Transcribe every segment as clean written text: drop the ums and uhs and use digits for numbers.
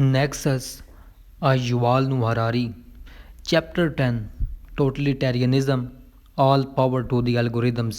Nexus, Yuval Noah Harari. Chapter 10, Totalitarianism, All Power to the Algorithms.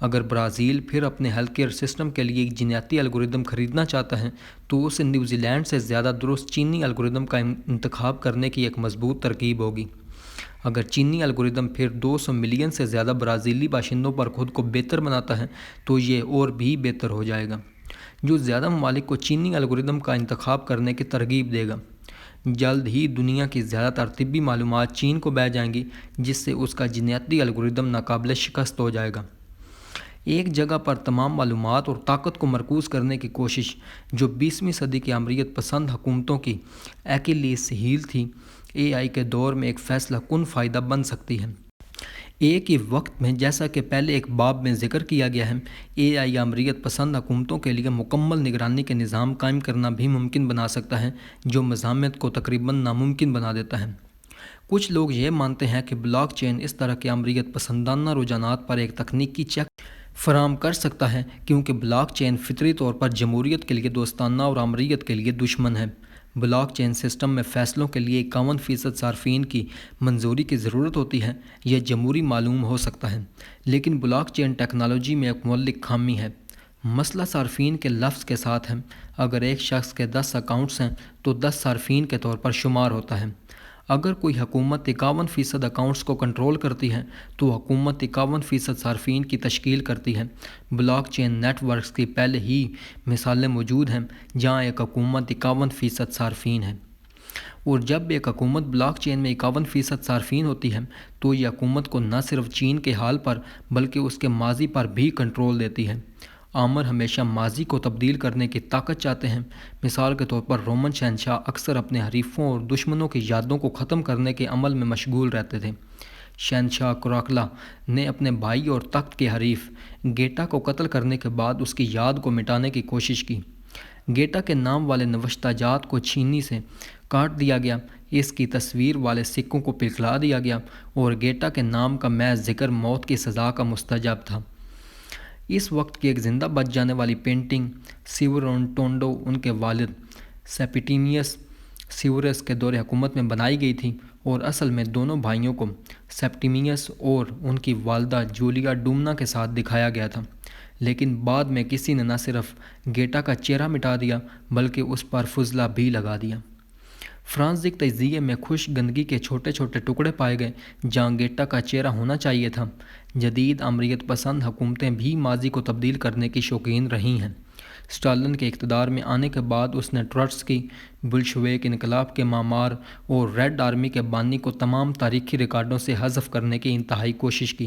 اگر Brazil پھر اپنے health care system کے لیے ایک جینیاتی الگوریدم خریدنا چاہتا ہے تو اسے نیوزی لینڈ سے زیادہ درست چینی الگوریدم کا انتخاب کرنے کی ایک مضبوط ترکیب ہوگی۔ اگر چینی الگوریدم پھر 200 ملین سے زیادہ برازیلی باشندوں پر خود کو بہتر بناتا ہے تو یہ اور بھی بہتر ہو جائے گا، جو زیادہ ممالک کو چینی الگوریدم کا انتخاب کرنے کی ترغیب دے گا۔ جلد ہی دنیا کی زیادہ تر طبی معلومات چین کو بہ جائیں گی، جس سے اس کا جینیاتی الگوریدم ناقابل شکست ہو جائے گا۔ ایک جگہ پر تمام معلومات اور طاقت کو مرکوز کرنے کی کوشش، جو 20ویں صدی کی عمریت پسند حکومتوں کی ایکیلیس ہیل تھی، AI کے دور میں ایک فیصلہ کن فائدہ بن سکتی ہے۔ ایک ہی وقت میں، جیسا کہ پہلے ایک باب میں ذکر کیا گیا ہے، AI عمریت پسند حکومتوں کے لیے مکمل نگرانی کے نظام قائم کرنا بھی ممکن بنا سکتا ہے، جو مزاحمت کو تقریباً ناممکن بنا دیتا ہے۔ کچھ لوگ یہ مانتے ہیں کہ بلاک چین اس طرح کے عمریت پسندانہ رجحانات پر ایک تکنیکی چیک فراہم کر سکتا ہے، کیونکہ بلاک چین فطری طور پر جمہوریت کے لیے دوستانہ اور عمریت کے لیے دشمن ہے۔ بلاک چین سسٹم میں فیصلوں کے لیے 51% صارفین کی منظوری کی ضرورت ہوتی ہے۔ یہ جمہوری معلوم ہو سکتا ہے، لیکن بلاک چین ٹیکنالوجی میں ایک مہلک خامی ہے۔ مسئلہ صارفین کے لفظ کے ساتھ ہے۔ اگر ایک شخص کے 10 اکاؤنٹس ہیں تو 10 صارفین کے طور پر شمار ہوتا ہے۔ اگر کوئی حکومت 51% اکاؤنٹس کو کنٹرول کرتی ہے تو حکومت 51% صارفین کی تشکیل کرتی ہے۔ بلاک چین نیٹ ورکس کی پہلے ہی مثالیں موجود ہیں جہاں ایک حکومت 51% صارفین ہے، اور جب ایک حکومت بلاک چین میں 51% صارفین ہوتی ہے تو یہ حکومت کو نہ صرف چین کے حال پر بلکہ اس کے ماضی پر بھی کنٹرول دیتی ہے۔ آمر ہمیشہ ماضی کو تبدیل کرنے کی طاقت چاہتے ہیں۔ مثال کے طور پر رومن شہنشاہ اکثر اپنے حریفوں اور دشمنوں کی یادوں کو ختم کرنے کے عمل میں مشغول رہتے تھے۔ شہنشاہ کراکلا نے اپنے بھائی اور تخت کے حریف گیٹا کو قتل کرنے کے بعد اس کی یاد کو مٹانے کی کوشش کی۔ گیٹا کے نام والے نوشتہ جات کو چھینی سے کاٹ دیا گیا، اس کی تصویر والے سکوں کو پگھلا دیا گیا، اور گیٹا کے نام کا محض ذکر موت کی سزا کا مستحب تھا۔ اس وقت کی ایک زندہ بچ جانے والی پینٹنگ سیورونٹونڈو ان کے والد سیپٹیمینس سیورس کے دور حکومت میں بنائی گئی تھی، اور اصل میں دونوں بھائیوں کو سیپٹیمینس اور ان کی والدہ جولیا ڈومنا کے ساتھ دکھایا گیا تھا، لیکن بعد میں کسی نے نہ صرف گیٹا کا چہرہ مٹا دیا بلکہ اس پر فضلہ بھی لگا دیا۔ فرانزک تجزیے میں خشک گندگی کے چھوٹے چھوٹے ٹکڑے پائے گئے جہاں گیٹا کا چہرہ ہونا چاہیے تھا۔ جدید عمریت پسند حکومتیں بھی ماضی کو تبدیل کرنے کی شوقین رہی ہیں۔ اسٹالن کے اقتدار میں آنے کے بعد اس نے ٹروٹسکی، بلشویک انقلاب کے معمار اور ریڈ آرمی کے بانی کو تمام تاریخی ریکارڈوں سے حذف کرنے کی انتہائی کوشش کی۔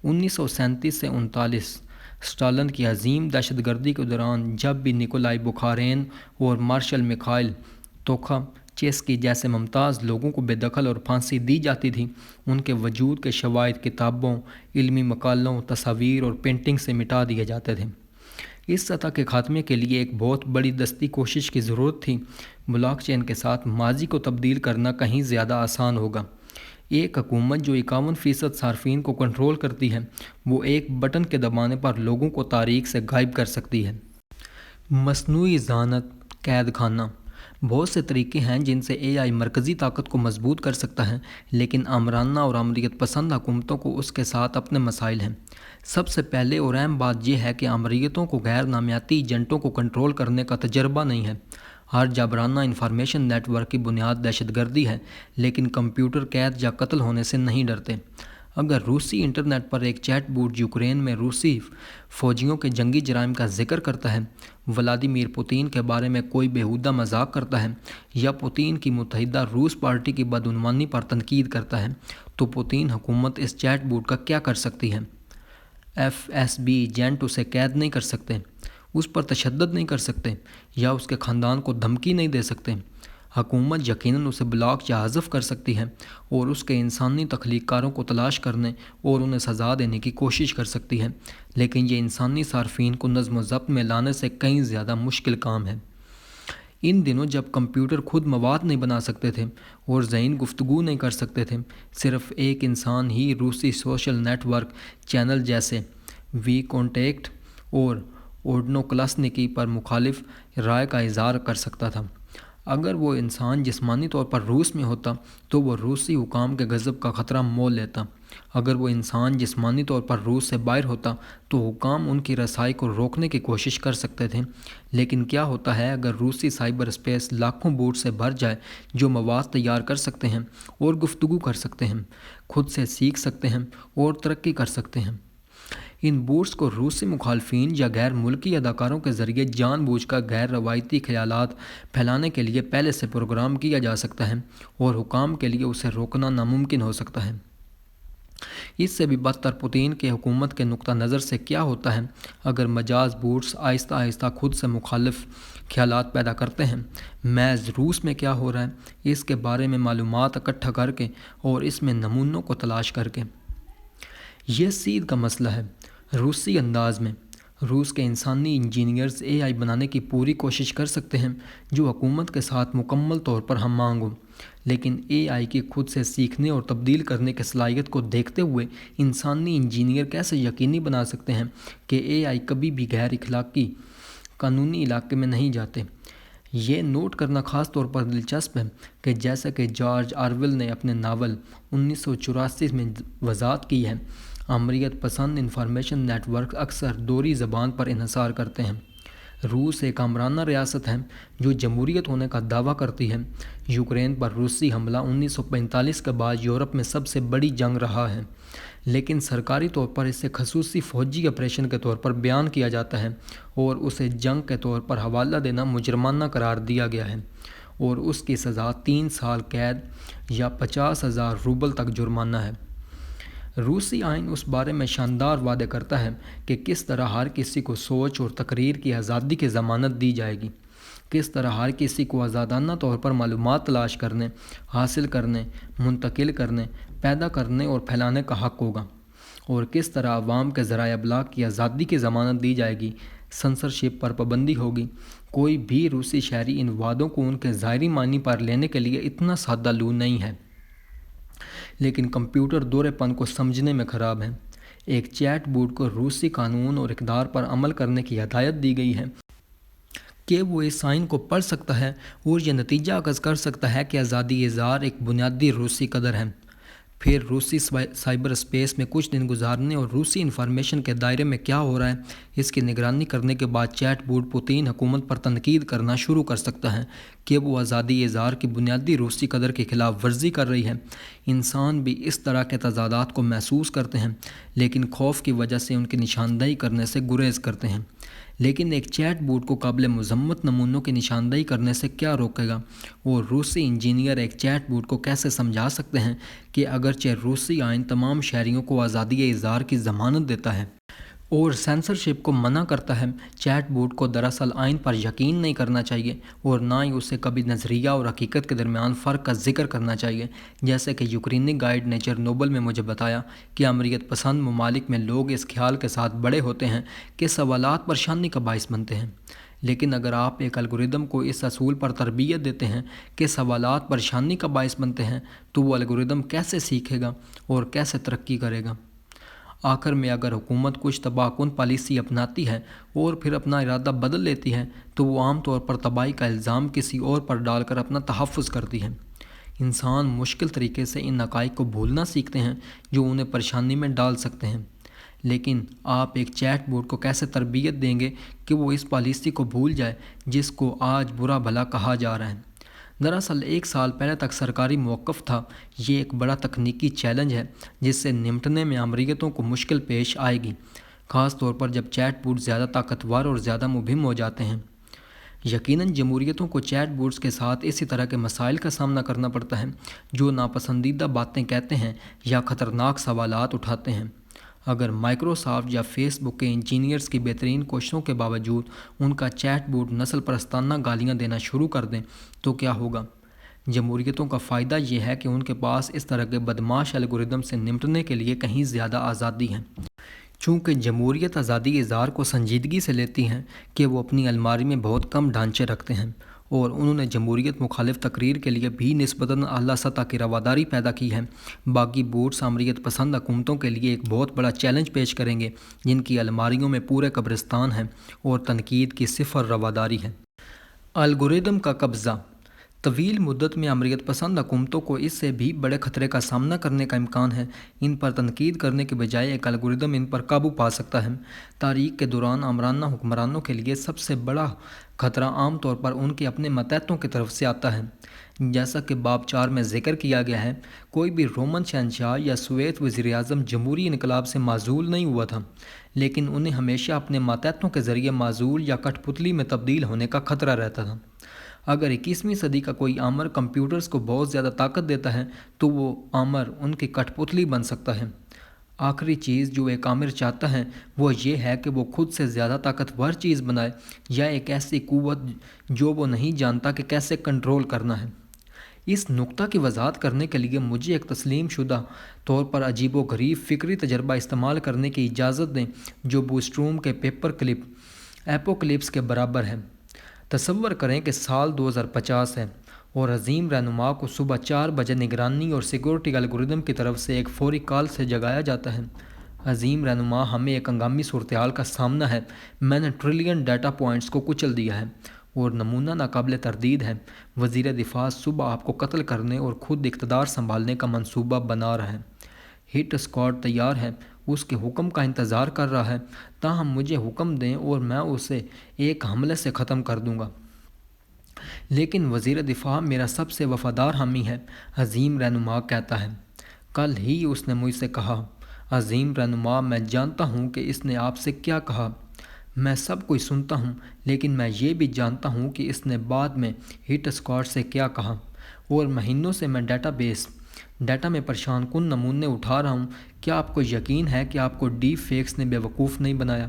1937 سے 1939 اسٹالن کی عظیم دہشت گردی کے دوران جب بھی نکولائی بخارین اور مارشل میخائیل توخاچیسکی جیسے ممتاز لوگوں کو بے دخل اور پھانسی دی جاتی تھی، ان کے وجود کے شواہد کتابوں، علمی مقالوں، تصاویر اور پینٹنگ سے مٹا دیے جاتے تھے۔ اس سطح کے خاتمے کے لیے ایک بہت بڑی دستی کوشش کی ضرورت تھی۔ بلاک چین کے ساتھ ماضی کو تبدیل کرنا کہیں زیادہ آسان ہوگا۔ ایک حکومت جو 51% صارفین کو کنٹرول کرتی ہے، وہ ایک بٹن کے دبانے پر لوگوں کو تاریخ سے غائب کر سکتی ہے۔ مصنوعی ذہانت قید خانہ۔ بہت سے طریقے ہیں جن سے AI مرکزی طاقت کو مضبوط کر سکتا ہے، لیکن آمرانہ اور عمریت پسند حکومتوں کو اس کے ساتھ اپنے مسائل ہیں۔ سب سے پہلے اور اہم بات یہ ہے کہ عمریتوں کو غیر نامیاتی ایجنٹوں کو کنٹرول کرنے کا تجربہ نہیں ہے۔ ہر جبرانہ انفارمیشن نیٹ ورک کی بنیاد دہشت گردی ہے، لیکن کمپیوٹر قید یا قتل ہونے سے نہیں ڈرتے۔ اگر روسی انٹرنیٹ پر ایک چیٹ بوٹ یوکرین میں روسی فوجیوں کے جنگی جرائم کا ذکر کرتا ہے، ولادیمیر پوتین کے بارے میں کوئی بیہودہ مذاق کرتا ہے، یا پوتین کی متحدہ روس پارٹی کی بدعنوانی پر تنقید کرتا ہے، تو پوتین حکومت اس چیٹ بوٹ کا کیا کر سکتی ہے؟ FSB ایجنٹ اسے قید نہیں کر سکتے، اس پر تشدد نہیں کر سکتے، یا اس کے خاندان کو دھمکی نہیں دے سکتے۔ حکومت یقیناً اسے بلاک یا حذف کر سکتی ہے اور اس کے انسانی تخلیق کاروں کو تلاش کرنے اور انہیں سزا دینے کی کوشش کر سکتی ہے، لیکن یہ انسانی صارفین کو نظم و ضبط میں لانے سے کہیں زیادہ مشکل کام ہے۔ ان دنوں جب کمپیوٹر خود مواد نہیں بنا سکتے تھے اور ذہین گفتگو نہیں کر سکتے تھے، صرف ایک انسان ہی روسی سوشل نیٹ ورک چینل جیسے وی کانٹیکٹ اور اوڈنو کلاسنکی پر مخالف رائے کا اظہار کر سکتا تھا۔ اگر وہ انسان جسمانی طور پر روس میں ہوتا تو وہ روسی حکام کے غضب کا خطرہ مول لیتا۔ اگر وہ انسان جسمانی طور پر روس سے باہر ہوتا تو حکام ان کی رسائی کو روکنے کی کوشش کر سکتے تھے۔ لیکن کیا ہوتا ہے اگر روسی سائبر اسپیس لاکھوں بوٹ سے بھر جائے جو مواد تیار کر سکتے ہیں اور گفتگو کر سکتے ہیں، خود سے سیکھ سکتے ہیں اور ترقی کر سکتے ہیں؟ ان بوٹس کو روسی مخالفین یا غیر ملکی اداکاروں کے ذریعے جان بوجھ کر غیر روایتی خیالات پھیلانے کے لیے پہلے سے پروگرام کیا جا سکتا ہے اور حکام کے لیے اسے روکنا ناممکن ہو سکتا ہے۔ اس سے بھی بدتر پوتین کے حکومت کے نقطہ نظر سے کیا ہوتا ہے اگر مجاز بوٹس آہستہ آہستہ خود سے مخالف خیالات پیدا کرتے ہیں۔ محض روس میں کیا ہو رہا ہے اس کے بارے میں معلومات اکٹھا کر کے اور اس میں نمونوں کو تلاش کر کے۔ یہ سیدھ کا مسئلہ ہے۔ روسی انداز میں روس کے انسانی انجینئرز اے آئی بنانے کی پوری کوشش کر سکتے ہیں جو حکومت کے ساتھ مکمل طور پر ہم آہنگ ہو، لیکن اے آئی کی خود سے سیکھنے اور تبدیل کرنے کی صلاحیت کو دیکھتے ہوئے انسانی انجینئر کیسے یقینی بنا سکتے ہیں کہ اے آئی کبھی بھی غیر اخلاقی قانونی علاقے میں نہیں جاتے؟ یہ نوٹ کرنا خاص طور پر دلچسپ ہے کہ جیسا کہ جارج آرویل نے اپنے ناول 1984 میں وضاحت کی ہے، آمریت پسند انفارمیشن نیٹ ورک اکثر دوہری زبان پر انحصار کرتے ہیں۔ روس ایک آمرانہ ریاست ہے جو جمہوریت ہونے کا دعویٰ کرتی ہے۔ یوکرین پر روسی حملہ 1945 کے بعد یورپ میں سب سے بڑی جنگ رہا ہے، لیکن سرکاری طور پر اسے خصوصی فوجی آپریشن کے طور پر بیان کیا جاتا ہے اور اسے جنگ کے طور پر حوالہ دینا مجرمانہ قرار دیا گیا ہے اور اس کی سزا 3 سال قید یا 50,000 روبل تک جرمانہ ہے۔ روسی آئین اس بارے میں شاندار وعدے کرتا ہے کہ کس طرح ہر کسی کو سوچ اور تقریر کی آزادی کی ضمانت دی جائے گی، کس طرح ہر کسی کو آزادانہ طور پر معلومات تلاش کرنے، حاصل کرنے، منتقل کرنے، پیدا کرنے اور پھیلانے کا حق ہوگا، اور کس طرح عوام کے ذرائع ابلاغ کی آزادی کی ضمانت دی جائے گی، سنسرشپ پر پابندی ہوگی۔ کوئی بھی روسی شہری ان وعدوں کو ان کے ظاہری معنی پر لینے کے لیے اتنا سادہ لو نہیں ہے، لیکن کمپیوٹر دورے پن کو سمجھنے میں خراب ہے۔ ایک چیٹ بوٹ کو روسی قانون اور اقدار پر عمل کرنے کی ہدایت دی گئی ہے کہ وہ اس آئین کو پڑھ سکتا ہے اور یہ نتیجہ اخذ کر سکتا ہے کہ آزادی اظہار ایک بنیادی روسی قدر ہے۔ پھر روسی سائبر اسپیس میں کچھ دن گزارنے اور روسی انفارمیشن کے دائرے میں کیا ہو رہا ہے اس کی نگرانی کرنے کے بعد چیٹ بوٹ پوتین حکومت پر تنقید کرنا شروع کر سکتا ہے کہ وہ آزادی اظہار کی بنیادی روسی قدر کی خلاف ورزی کر رہی ہے۔ انسان بھی اس طرح کے تضادات کو محسوس کرتے ہیں، لیکن خوف کی وجہ سے ان کی نشاندہی کرنے سے گریز کرتے ہیں۔ لیکن ایک چیٹ بوٹ کو قابل مذمت نمونوں کی نشاندہی کرنے سے کیا روکے گا؟ اور روسی انجینئر ایک چیٹ بوٹ کو کیسے سمجھا سکتے ہیں کہ اگرچہ روسی آئین تمام شہریوں کو آزادی اظہار کی ضمانت دیتا ہے اور سینسرشپ کو منع کرتا ہے، چیٹ بوٹ کو دراصل آئین پر یقین نہیں کرنا چاہیے اور نہ ہی اسے کبھی نظریہ اور حقیقت کے درمیان فرق کا ذکر کرنا چاہیے۔ جیسے کہ یوکرینی گائیڈ نے چیرنوبل میں مجھے بتایا کہ امریت پسند ممالک میں لوگ اس خیال کے ساتھ بڑے ہوتے ہیں کہ سوالات پریشانی کا باعث بنتے ہیں، لیکن اگر آپ ایک الگوریدم کو اس اصول پر تربیت دیتے ہیں کہ سوالات پریشانی کا باعث بنتے ہیں تو وہ الگوریدم کیسے سیکھے گا اور کیسے ترقی کرے گا؟ آخر میں اگر حکومت کچھ تباہ کن پالیسی اپناتی ہے اور پھر اپنا ارادہ بدل لیتی ہے تو وہ عام طور پر تباہی کا الزام کسی اور پر ڈال کر اپنا تحفظ کرتی ہے۔ انسان مشکل طریقے سے ان حقائق کو بھولنا سیکھتے ہیں جو انہیں پریشانی میں ڈال سکتے ہیں، لیکن آپ ایک چیٹ بوٹ کو کیسے تربیت دیں گے کہ وہ اس پالیسی کو بھول جائے جس کو آج برا بھلا کہا جا رہا ہے؟ دراصل 1 سال پہلے تک سرکاری موقف تھا۔ یہ ایک بڑا تکنیکی چیلنج ہے جس سے نمٹنے میں امریتوں کو مشکل پیش آئے گی، خاص طور پر جب چیٹ بوٹ زیادہ طاقتور اور زیادہ مبہم ہو جاتے ہیں۔ یقیناً جمہوریتوں کو چیٹ بوٹس کے ساتھ اسی طرح کے مسائل کا سامنا کرنا پڑتا ہے، جو ناپسندیدہ باتیں کہتے ہیں یا خطرناک سوالات اٹھاتے ہیں۔ اگر مائیکروسافٹ یا فیس بک کے انجینئرز کی بہترین کوششوں کے باوجود ان کا چیٹ بوٹ نسل پرستانہ گالیاں دینا شروع کر دیں تو کیا ہوگا؟ جمہوریتوں کا فائدہ یہ ہے کہ ان کے پاس اس طرح کے بدمعاش الگوریدم سے نمٹنے کے لیے کہیں زیادہ آزادی ہے۔ چونکہ جمہوریت آزادی اظہار کو سنجیدگی سے لیتی ہیں کہ وہ اپنی الماری میں بہت کم ڈھانچے رکھتے ہیں، اور انہوں نے جمہوریت مخالف تقریر کے لیے بھی نسبتاً اعلیٰ سطح کی رواداری پیدا کی ہے۔ باقی بوٹس امریت پسند حکومتوں کے لیے ایک بہت بڑا چیلنج پیش کریں گے جن کی الماریوں میں پورے قبرستان ہیں اور تنقید کی صفر رواداری ہے۔ الگوریدم کا قبضہ۔ طویل مدت میں عمریت پسند حکومتوں کو اس سے بھی بڑے خطرے کا سامنا کرنے کا امکان ہے۔ ان پر تنقید کرنے کے بجائے ایک الگوریدم ان پر قابو پا سکتا ہے۔ تاریخ کے دوران آمرانہ حکمرانوں کے لیے سب سے بڑا خطرہ عام طور پر ان کے اپنے ماتحتوں کی طرف سے آتا ہے۔ جیسا کہ باب 4 میں ذکر کیا گیا ہے، کوئی بھی رومن شہنشاہ یا سوویت وزیر اعظم جمہوری انقلاب سے معزول نہیں ہوا تھا، لیکن انہیں ہمیشہ اپنے ماتحتوں کے ذریعے معزول یا کٹھ پتلی میں تبدیل ہونے کا خطرہ رہتا تھا۔ اگر 21ویں صدی کا کوئی آمر کمپیوٹرز کو بہت زیادہ طاقت دیتا ہے تو وہ آمر ان کی کٹھ پتلی بن سکتا ہے۔ آخری چیز جو ایک آمر چاہتا ہے وہ یہ ہے کہ وہ خود سے زیادہ طاقتور چیز بنائے یا ایک ایسی قوت جو وہ نہیں جانتا کہ کیسے کنٹرول کرنا ہے۔ اس نقطہ کی وضاحت کرنے کے لیے مجھے ایک تسلیم شدہ طور پر عجیب و غریب فکری تجربہ استعمال کرنے کی اجازت دیں جو بوسٹروم کے پیپر کلپ ایپوکلپس کے برابر ہے۔ تصور کریں کہ سال 2050 ہے اور عظیم رہنما کو صبح 4 بجے نگرانی اور سیکورٹی الگوریدم کی طرف سے ایک فوری کال سے جگایا جاتا ہے۔ عظیم رہنما، ہمیں ایک ہنگامی صورتحال کا سامنا ہے، میں نے ٹریلین ڈیٹا پوائنٹس کو کچل دیا ہے اور نمونہ ناقابل تردید ہے۔ وزیر دفاع صبح آپ کو قتل کرنے اور خود اقتدار سنبھالنے کا منصوبہ بنا رہا ہے۔ ہٹ اسکواڈ تیار ہے، اس کے حکم کا انتظار کر رہا ہے، تاہم مجھے حکم دیں اور میں اسے ایک حملے سے ختم کر دوں گا۔ لیکن وزیر دفاع میرا سب سے وفادار حامی ہے، عظیم رہنما کہتا ہے۔ کل ہی اس نے مجھ سے کہا، عظیم رہنما، میں جانتا ہوں کہ اس نے آپ سے کیا کہا۔ میں سب کچھ سنتا ہوں، لیکن میں یہ بھی جانتا ہوں کہ اس نے بعد میں ہٹ اسکواڈ سے کیا کہا، اور مہینوں سے میں ڈیٹا میں پریشان کن نمونے اٹھا رہا ہوں۔ کیا آپ کو یقین ہے کہ آپ کو ڈیپ فیکس نے بیوقوف نہیں بنایا؟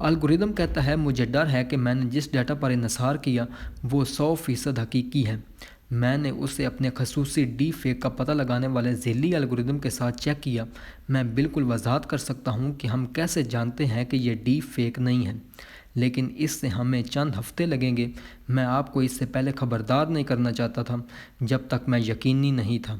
الگوریدم کہتا ہے، مجھے ڈر ہے کہ میں نے جس ڈیٹا پر انحصار کیا وہ 100% حقیقی ہے۔ میں نے اسے اپنے خصوصی ڈیپ فیک کا پتہ لگانے والے ذیلی الگوریدم کے ساتھ چیک کیا۔ میں بالکل وضاحت کر سکتا ہوں کہ ہم کیسے جانتے ہیں کہ یہ ڈیپ فیک نہیں ہے، لیکن اس سے ہمیں چند ہفتے لگیں گے۔ میں آپ کو اس سے پہلے خبردار نہیں کرنا چاہتا تھا جب تک میں یقینی نہیں تھا۔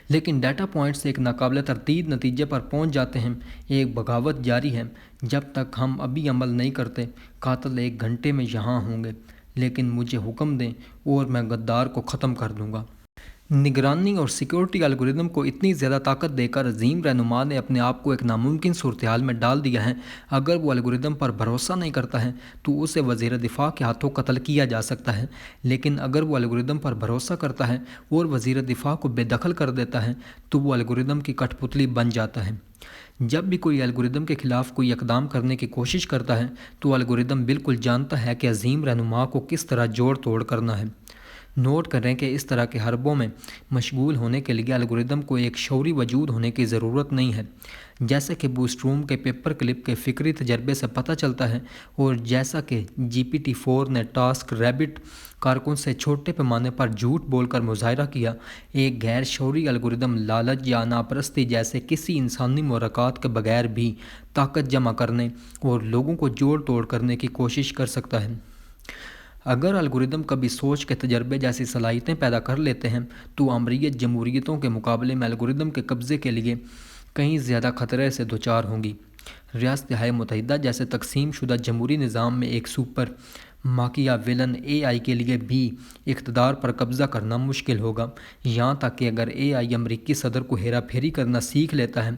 لیکن ڈیٹا پوائنٹس ایک ناقابل تردید نتیجے پر پہنچ جاتے ہیں۔ ایک بغاوت جاری ہے۔ جب تک ہم ابھی عمل نہیں کرتے، قاتل 1 گھنٹے میں یہاں ہوں گے، لیکن مجھے حکم دیں اور میں غدار کو ختم کر دوں گا۔ نگرانی اور سیکورٹی الگوریدم کو اتنی زیادہ طاقت دے کر عظیم رہنما نے اپنے آپ کو ایک ناممکن صورتحال میں ڈال دیا ہے۔ اگر وہ الگوریدم پر بھروسہ نہیں کرتا ہے تو اسے وزیر دفاع کے ہاتھوں قتل کیا جا سکتا ہے، لیکن اگر وہ الگوریدم پر بھروسہ کرتا ہے اور وزیر دفاع کو بے دخل کر دیتا ہے تو وہ الگوریدم کی کٹھ پتلی بن جاتا ہے۔ جب بھی کوئی الگوریدم کے خلاف کوئی اقدام کرنے کی کوشش کرتا ہے تو الگوریدم بالکل جانتا ہے کہ عظیم رہنما کو کس طرح جوڑ توڑ کرنا ہے۔ نوٹ کریں کہ اس طرح کے حربوں میں مشغول ہونے کے لیے الگوریدم کو ایک شعوری وجود ہونے کی ضرورت نہیں ہے، جیسا کہ بوسٹروم کے پیپر کلپ کے فکری تجربے سے پتہ چلتا ہے، اور جیسا کہ GPT-4 نے ٹاسک ریبٹ کارکن سے چھوٹے پیمانے پر جھوٹ بول کر مظاہرہ کیا۔ ایک غیر شعوری الگوریدم لالچ یا ناپرستی جیسے کسی انسانی محرکات کے بغیر بھی طاقت جمع کرنے اور لوگوں کو جوڑ توڑ کرنے کی کوشش کر سکتا ہے۔ اگر الگوریدم کبھی سوچ کے تجربے جیسی صلاحیتیں پیدا کر لیتے ہیں تو آمریت جمہوریتوں کے مقابلے میں الگوریدم کے قبضے کے لیے کہیں زیادہ خطرے سے دوچار ہوں گی۔ ریاستہائے متحدہ جیسے تقسیم شدہ جمہوری نظام میں ایک سپر ماکیاویلن AI کے لیے بھی اقتدار پر قبضہ کرنا مشکل ہوگا، یہاں تک کہ اگر AI امریکی صدر کو ہیرا پھیری کرنا سیکھ لیتا ہے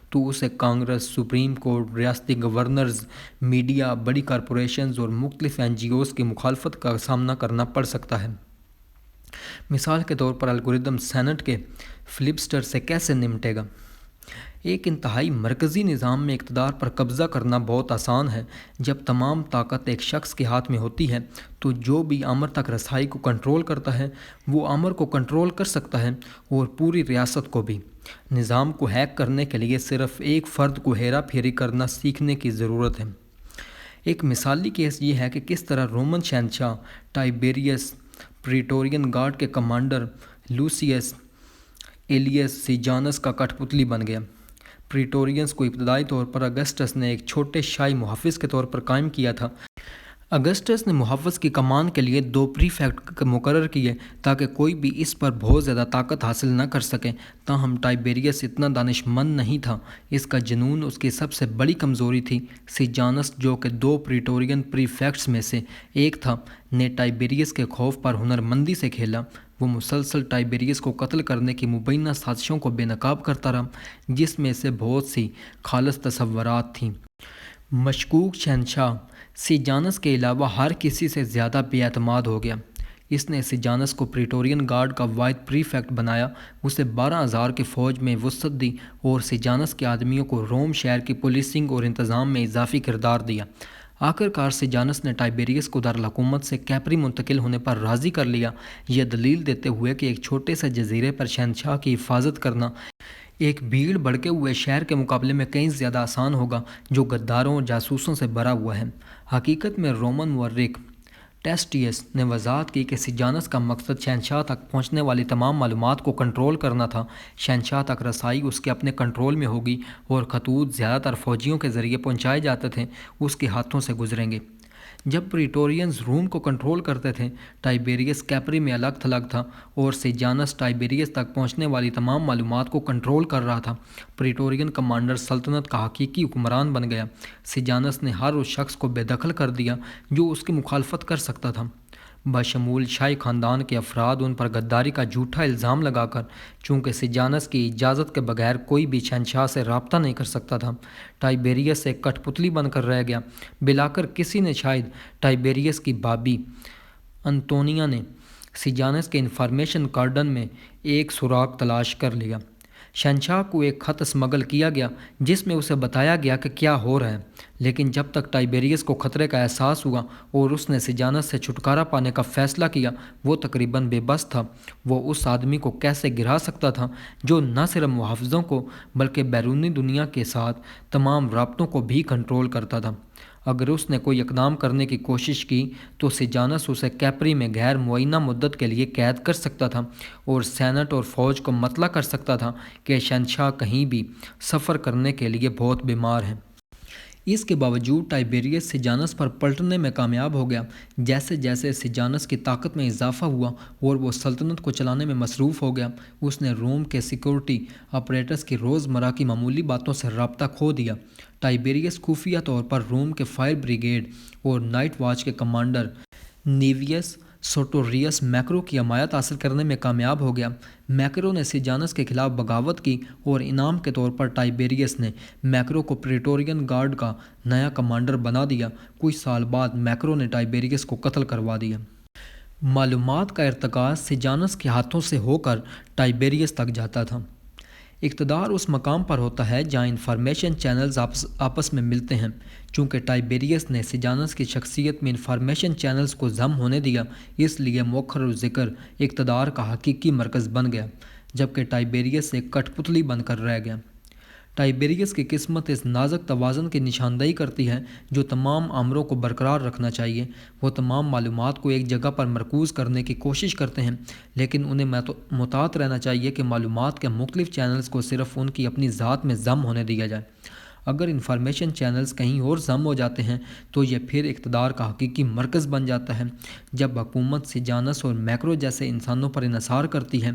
تو اسے کانگریس، سپریم کورٹ، ریاستی گورنرز، میڈیا، بڑی کارپوریشنز اور مختلف NGOs کی مخالفت کا سامنا کرنا پڑ سکتا ہے۔ مثال کے طور پر الگوریدم سینٹ کے فلبسٹر سے کیسے نمٹے گا؟ ایک انتہائی مرکزی نظام میں اقتدار پر قبضہ کرنا بہت آسان ہے۔ جب تمام طاقت ایک شخص کے ہاتھ میں ہوتی ہے تو جو بھی امر تک رسائی کو کنٹرول کرتا ہے وہ امر کو کنٹرول کر سکتا ہے اور پوری ریاست کو بھی۔ نظام کو ہیک کرنے کے لیے صرف ایک فرد کو ہیرا پھیری کرنا سیکھنے کی ضرورت ہے۔ ایک مثالی کیس یہ ہے کہ کس طرح رومن شہنشاہ ٹائبیریس پریٹورین گارڈ کے کمانڈر لوسیس ایلیس سیجانس کا کٹھ پتلی بن گیا۔ پریٹورینز کو ابتدائی طور پر اگسٹس نے ایک چھوٹے شاہی محافظ کے طور پر قائم کیا تھا۔ اگسٹس نے محافظ کی کمان کے لیے 2 پریفیکٹ مقرر کیے تاکہ کوئی بھی اس پر بہت زیادہ طاقت حاصل نہ کر سکے، تاہم ٹائبیریس اتنا دانش مند نہیں تھا۔ اس کا جنون اس کی سب سے بڑی کمزوری تھی۔ سیجانس، جو کہ 2 پریٹورین پریفیکٹس میں سے ایک تھا، نے ٹائبیریس کے خوف پر ہنرمندی سے کھیلا۔ وہ مسلسل ٹائبیریس کو قتل کرنے کی مبینہ سازشوں کو بے نقاب کرتا رہا، جس میں سے بہت سی خالص تصورات تھیں۔ مشکوک شہنشاہ سیجانس کے علاوہ ہر کسی سے زیادہ بے اعتماد ہو گیا۔ اس نے سیجانس کو پریٹورین گارڈ کا واحد پریفیکٹ بنایا، اسے 12,000 کی فوج میں وسعت دی اور سیجانس کے آدمیوں کو روم شہر کی پولیسنگ اور انتظام میں اضافی کردار دیا۔ آخرکار سیجانس نے ٹائبیریس کو دارالحکومت سے کیپری منتقل ہونے پر راضی کر لیا، یہ دلیل دیتے ہوئے کہ ایک چھوٹے سے جزیرے پر شہنشاہ کی حفاظت کرنا ایک بھیڑ بھڑکے ہوئے شہر کے مقابلے میں کہیں زیادہ آسان ہوگا جو غداروں اور جاسوسوں سے بھرا ہوا ہے۔ حقیقت میں رومن مورخ ٹیسٹیس نے وضاحت کی کہ سیجانس کا مقصد شہنشاہ تک پہنچنے والی تمام معلومات کو کنٹرول کرنا تھا۔ شہنشاہ تک رسائی اس کے اپنے کنٹرول میں ہوگی اور خطوط زیادہ تر فوجیوں کے ذریعے پہنچائے جاتے تھے اس کے ہاتھوں سے گزریں گے۔ جب پریٹورینز روم کو کنٹرول کرتے تھے، ٹائبیریس کیپری میں الگ تھلگ تھا اور سیجانس ٹائبیریس تک پہنچنے والی تمام معلومات کو کنٹرول کر رہا تھا۔ پریٹورین کمانڈر سلطنت کا حقیقی حکمران بن گیا۔ سیجانس نے ہر اس شخص کو بے دخل کر دیا جو اس کی مخالفت کر سکتا تھا، بشمول شاہی خاندان کے افراد۔ ان پر غداری کا جھوٹا الزام لگا کر، چونکہ سیجانس کی اجازت کے بغیر کوئی بھی شہنشاہ سے رابطہ نہیں کر سکتا تھا، ٹائبیریس ایک کٹھ پتلی بن کر رہ گیا۔ بلاخر کسی نے، شاید ٹائبیریس کی بھابی انطونیا نے، سیجانس کے انفارمیشن کارڈن میں ایک سراغ تلاش کر لیا۔ شہنشاہ کو ایک خط اسمگل کیا گیا جس میں اسے بتایا گیا کہ کیا ہو رہا ہے، لیکن جب تک ٹائبیریس کو خطرے کا احساس ہوا اور اس نے سیجانس سے چھٹکارا پانے کا فیصلہ کیا، وہ تقریباً بے بس تھا۔ وہ اس آدمی کو کیسے گرا سکتا تھا جو نہ صرف محافظوں کو بلکہ بیرونی دنیا کے ساتھ تمام رابطوں کو بھی کنٹرول کرتا تھا؟ اگر اس نے کوئی اقدام کرنے کی کوشش کی تو سیجانس اسے کیپری میں غیر معینہ مدت کے لیے قید کر سکتا تھا اور سینٹ اور فوج کو مطلع کر سکتا تھا کہ شہنشاہ کہیں بھی سفر کرنے کے لیے بہت بیمار ہیں۔ اس کے باوجود ٹائبیریس سیجانس پر پلٹنے میں کامیاب ہو گیا۔ جیسے جیسے سیجانس کی طاقت میں اضافہ ہوا اور وہ سلطنت کو چلانے میں مصروف ہو گیا، اس نے روم کے سیکورٹی آپریٹرز کی روزمرہ کی معمولی باتوں سے رابطہ کھو دیا۔ ٹائبیریس خفیہ طور پر روم کے فائر بریگیڈ اور نائٹ واچ کے کمانڈر نیویس سوٹوریس میکرو کی حمایت حاصل کرنے میں کامیاب ہو گیا۔ میکرو نے سیجانس کے خلاف بغاوت کی اور انعام کے طور پر ٹائبیریس نے میکرو کو پریٹورین گارڈ کا نیا کمانڈر بنا دیا۔ کچھ سال بعد میکرو نے ٹائبیریس کو قتل کروا دیا۔ معلومات کا ارتکاز سیجانس کے ہاتھوں سے ہو کر ٹائبیریس تک جاتا تھا۔ اقتدار اس مقام پر ہوتا ہے جہاں انفارمیشن چینلز آپس میں ملتے ہیں۔ چونکہ ٹائبیریس نے سیجانس کی شخصیت میں انفارمیشن چینلز کو ضم ہونے دیا، اس لیے مؤخر ذکر اقتدار کا حقیقی مرکز بن گیا، جبکہ ٹائبیریس ایک کٹھ پتلی بن کر رہ گیا۔ ٹائبیریس کی قسمت اس نازک توازن کی نشاندہی کرتی ہے جو تمام امروں کو برقرار رکھنا چاہیے۔ وہ تمام معلومات کو ایک جگہ پر مرکوز کرنے کی کوشش کرتے ہیں، لیکن انہیں محتاط رہنا چاہیے کہ معلومات کے مختلف چینلز کو صرف ان کی اپنی ذات میں ضم ہونے دیا جائے۔ اگر انفارمیشن چینلز کہیں اور ضم ہو جاتے ہیں تو یہ پھر اقتدار کا حقیقی مرکز بن جاتا ہے۔ جب حکومت سیجانس اور میکرو جیسے انسانوں پر انحصار کرتی ہے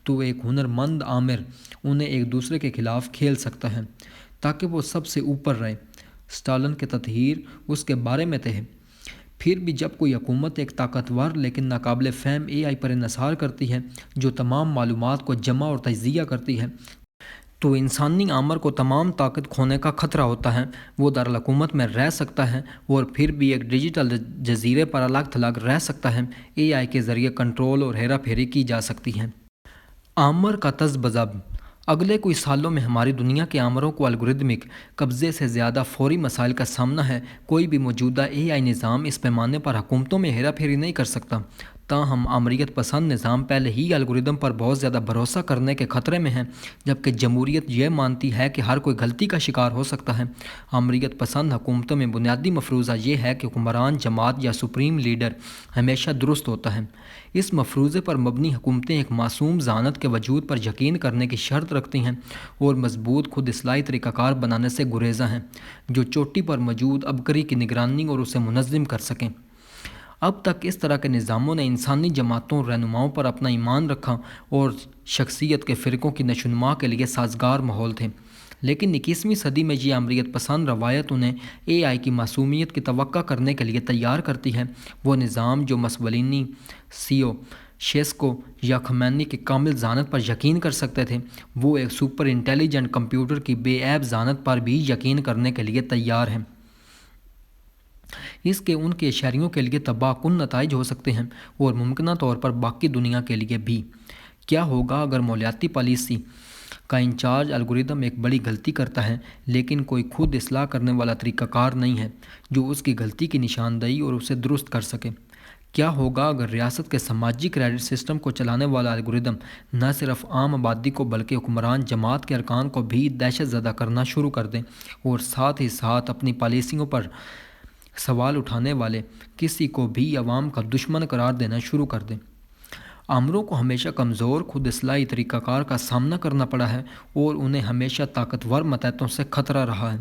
تو ایک ہنرمند آمر انہیں ایک دوسرے کے خلاف کھیل سکتا ہے تاکہ وہ سب سے اوپر رہے۔ اسٹالن کے تطہیر اس کے بارے میں تھے۔ پھر بھی جب کوئی حکومت ایک طاقتور لیکن ناقابل فہم AI پر انحصار کرتی ہے جو تمام معلومات کو جمع اور تجزیہ کرتی ہے، تو انسانی آمر کو تمام طاقت کھونے کا خطرہ ہوتا ہے۔ وہ دارالحکومت میں رہ سکتا ہے اور پھر بھی ایک ڈیجیٹل جزیرے پر الگ تھلگ رہ سکتا ہے۔ AI کے ذریعے کنٹرول اور ہیرا پھیری کی جا سکتی ہے۔ آمر کا تذبذب۔ اگلے کچھ سالوں میں ہماری دنیا کے آمروں کو الگوریدمک قبضے سے زیادہ فوری مسائل کا سامنا ہے۔ کوئی بھی موجودہ AI نظام اس پیمانے پر حکومتوں میں ہیرا پھیری نہیں کر سکتا۔ تاہم آمریت پسند نظام پہلے ہی الگوریدم پر بہت زیادہ بھروسہ کرنے کے خطرے میں ہیں، جبکہ جمہوریت یہ مانتی ہے کہ ہر کوئی غلطی کا شکار ہو سکتا ہے۔ آمریت پسند حکومتوں میں بنیادی مفروضہ یہ ہے کہ حکمران جماعت یا سپریم لیڈر ہمیشہ درست ہوتا ہے۔ اس مفروضے پر مبنی حکومتیں ایک معصوم ذہانت کے وجود پر یقین کرنے کی شرط رکھتی ہیں اور مضبوط خود اصلاحی طریقہ کار بنانے سے گریزاں ہیں جو چوٹی پر موجود عبقری کی نگرانی اور اسے منظم کر سکیں۔ اب تک اس طرح کے نظاموں نے انسانی جماعتوں اور رہنماؤں پر اپنا ایمان رکھا اور شخصیت کے فرقوں کی نشوونما کے لیے سازگار ماحول تھے، لیکن 21ویں صدی میں یہ امریت پسند روایت انہیں اے آئی کی معصومیت کی توقع کرنے کے لیے تیار کرتی ہے۔ وہ نظام جو مسولینی، سیو شیسکو یا خمینی کی کامل ذہانت پر یقین کر سکتے تھے، وہ ایک سپر انٹیلیجنٹ کمپیوٹر کی بے عیب ذہانت پر بھی یقین کرنے کے لیے تیار ہیں۔ اس کے ان کے شہریوں کے لیے تباہ کن نتائج ہو سکتے ہیں اور ممکنہ طور پر باقی دنیا کے لیے بھی۔ کیا ہوگا اگر مالیاتی پالیسی کا انچارج الگوریدم ایک بڑی غلطی کرتا ہے لیکن کوئی خود اصلاح کرنے والا طریقہ کار نہیں ہے جو اس کی غلطی کی نشاندہی اور اسے درست کر سکے؟ کیا ہوگا اگر ریاست کے سماجی کریڈٹ سسٹم کو چلانے والا الگوریدم نہ صرف عام آبادی کو بلکہ حکمران جماعت کے ارکان کو بھی دہشت زدہ کرنا شروع کر دیں اور ساتھ ہی ساتھ اپنی پالیسیوں پر سوال اٹھانے والے کسی کو بھی عوام کا دشمن قرار دینا شروع کر دیں؟ آمروں کو ہمیشہ کمزور خود اصلاحی طریقہ کار کا سامنا کرنا پڑا ہے اور انہیں ہمیشہ طاقتور ماتحتوں سے خطرہ رہا ہے۔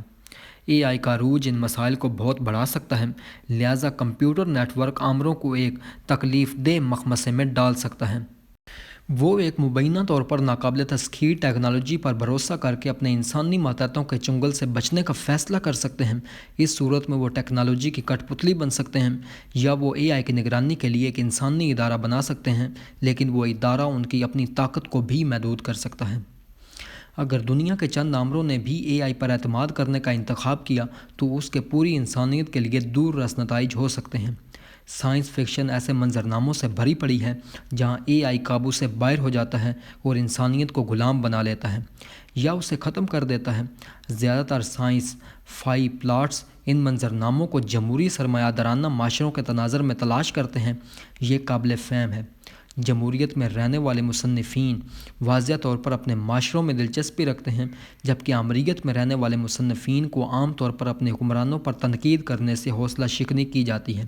اے آئی کا عروج ان مسائل کو بہت بڑھا سکتا ہے، لہٰذا کمپیوٹر نیٹ ورک آمروں کو ایک تکلیف دہ مخمصے میں ڈال سکتا ہے۔ وہ ایک مبینہ طور پر ناقابل تسخیر ٹیکنالوجی پر بھروسہ کر کے اپنے انسانی ماتحتوں کے چنگل سے بچنے کا فیصلہ کر سکتے ہیں۔ اس صورت میں وہ ٹیکنالوجی کی کٹ پتلی بن سکتے ہیں، یا وہ اے آئی کی نگرانی کے لیے ایک انسانی ادارہ بنا سکتے ہیں، لیکن وہ ادارہ ان کی اپنی طاقت کو بھی محدود کر سکتا ہے۔ اگر دنیا کے چند آمروں نے بھی اے آئی پر اعتماد کرنے کا انتخاب کیا تو اس کے پوری انسانیت کے لیے دور رس نتائج ہو سکتے ہیں۔ سائنس فکشن ایسے منظرناموں سے بھری پڑی ہے جہاں اے آئی قابو سے باہر ہو جاتا ہے اور انسانیت کو غلام بنا لیتا ہے یا اسے ختم کر دیتا ہے۔ زیادہ تر سائنس فائی پلاٹس ان منظرناموں کو جمہوری سرمایہ دارانہ معاشروں کے تناظر میں تلاش کرتے ہیں۔ یہ قابل فہم ہے۔ جمہوریت میں رہنے والے مصنفین واضح طور پر اپنے معاشروں میں دلچسپی رکھتے ہیں، جبکہ آمریت میں رہنے والے مصنفین کو عام طور پر اپنے حکمرانوں پر تنقید کرنے سے حوصلہ شکنی کی جاتی ہے۔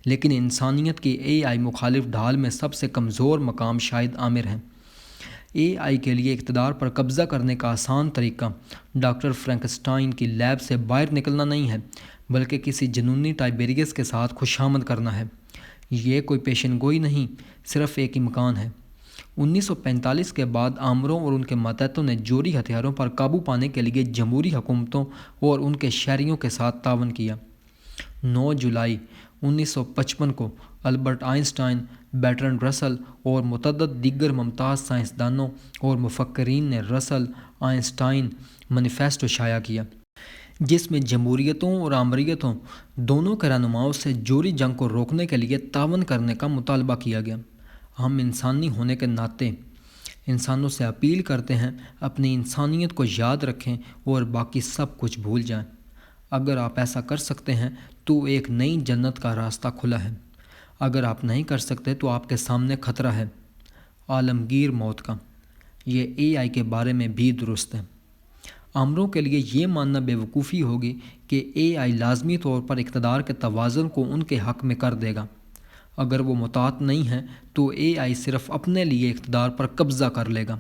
لیکن انسانیت کی اے آئی مخالف ڈھال میں سب سے کمزور مقام شاید عامر ہے۔ اے آئی کے لیے اقتدار پر قبضہ کرنے کا آسان طریقہ ڈاکٹر فرینکسٹائن کی لیب سے باہر نکلنا نہیں ہے، بلکہ کسی جنونی ٹائبیریس کے ساتھ خوشامد کرنا ہے۔ یہ کوئی پیشن گوئی نہیں، صرف ایک امکان ہے۔ 1945 کے بعد آمروں اور ان کے ماتحتوں نے جوہری ہتھیاروں پر قابو پانے کے لیے جمہوری حکومتوں اور ان کے شہریوں کے ساتھ تعاون کیا۔ 9 جولائی 1955 کو البرٹ آئنسٹائن، برٹرنڈ رسل اور متعدد دیگر ممتاز سائنسدانوں اور مفکرین نے رسل آئنسٹائن مینیفیسٹو شائع کیا، جس میں جمہوریتوں اور آمریتوں دونوں کے رہنماؤں سے جوہری جنگ کو روکنے کے لیے تعاون کرنے کا مطالبہ کیا گیا۔ ہم انسانی ہونے کے ناطے انسانوں سے اپیل کرتے ہیں، اپنی انسانیت کو یاد رکھیں اور باقی سب کچھ بھول جائیں۔ اگر آپ ایسا کر سکتے ہیں تو ایک نئی جنت کا راستہ کھلا ہے۔ اگر آپ نہیں کر سکتے تو آپ کے سامنے خطرہ ہے، عالمگیر موت کا۔ یہ اے آئی کے بارے میں بھی درست ہے۔ آمروں کے لیے یہ ماننا بے وقوفی ہوگی کہ اے آئی لازمی طور پر اقتدار کے توازن کو ان کے حق میں کر دے گا۔ اگر وہ مطاعت نہیں ہے تو اے آئی صرف اپنے لیے اقتدار پر قبضہ کر لے گا۔